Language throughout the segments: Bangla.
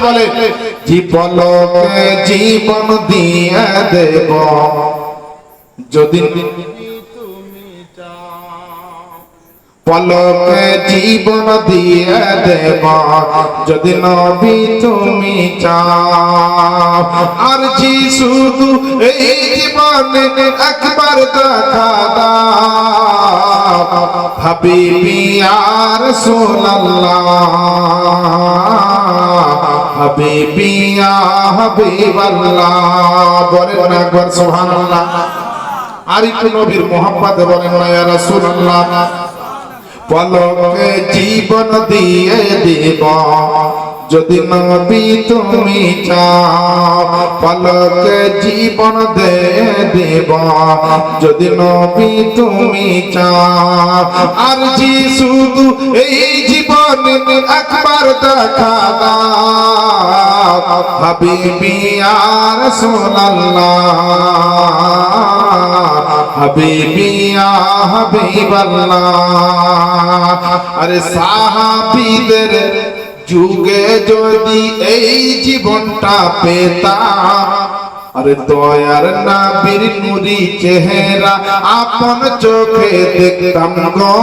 বলে জীবনকে জীবন দিয়ে দেব যদি পলকে জীবন দিয়ে দেব যদি নবী তুমি চাও আর জি শুধু এই জীবনে একবার দেখা দাও হাবিবি ইয়া রাসূলুল্লাহ হাবিবি ইয়া হাবিবাল্লাহ বলেন একবার সুবহানাল্লাহ আর একটু নবীর মোহাব্বত বলেন না ইয়া রাসূলুল্লাহ পলকে জীবন দিয়ে দেব যদি নবী তুমি চাও পলকে জীবন দিয়ে দেব যদি নবী তুমি চাও আর জি শুধু এই জীবনে একবার দেখা দাও হাবিবি ইয়া রাসূলুল্লাহ হাবিবি ইয়া হাবিবাল্লাহ আরে সাহাবীদের যুগে যদি এই জীবনটা পেতাম আরে দয়ার নবীর নূরি চেহারা আপন চোখে দেখতাম গো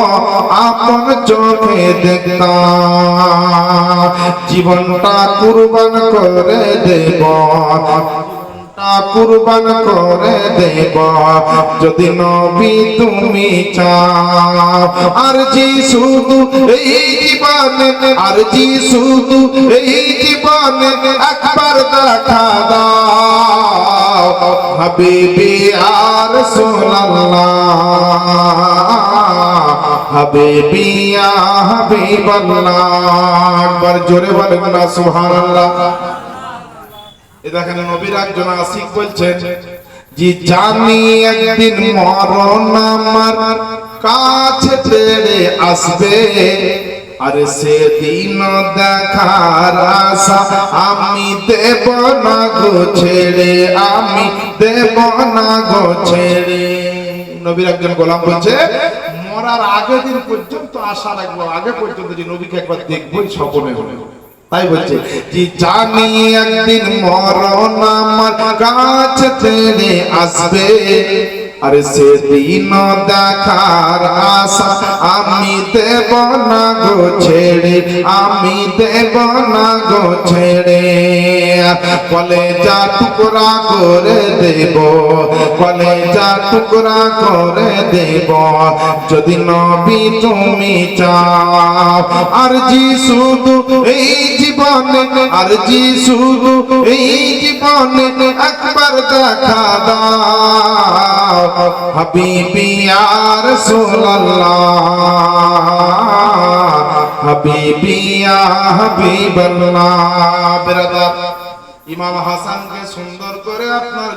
আপন চোখে দেখতাম জীবনটা কুরবান করে দেব কুরবান করে দেব যদি নবী তুমি চাও আর জি শুধু এই জীবনে আর জি শুধু এই জীবনে একবার দেখা দাও হাবিবি ইয়া রাসূলুল্লাহ হাবিবি ইয়া হাবিবাল্লাহ একবার জোরে বলেন না সুবহানাল্লাহ দেখেন নবীর একজন আশিক বলছেন জি জানি একদিন মরণ আমার কাছে তেড়ে আসবে আরে সেদিন দেখার আশা আমি দেব না গো ছেড়ে আমি দেব না গো ছেড়ে নবীর একজন গোলাম বলছে মরার আগের দিন পর্যন্ত আশা রাখবো আগে পর্যন্ত যে নবীকে একবার দেখবই স্বপ্নে হলে তাই বলছে যে জানি একদিন মরণ আমার কাছে তেড়ে আসবে আরে সেদিন দেখার আশা আমি দেব না গো ছেড়ে আমি দেব না গো ছেড়ে কলেজা টুকরা করে দেব কলেজা টুকরা করে দেব যদি নবী তুমি চাও আর জি শুধু এই জীবনে আর জি শুধু এই জীবনে একবার দেখা দাও হাবিবি ইয়া রাসূলুল্লাহ হাবিবি ইয়া হাবিবাল্লাহ। বিরাদার ইমাম হাসানকে সুন্দর করে আপনার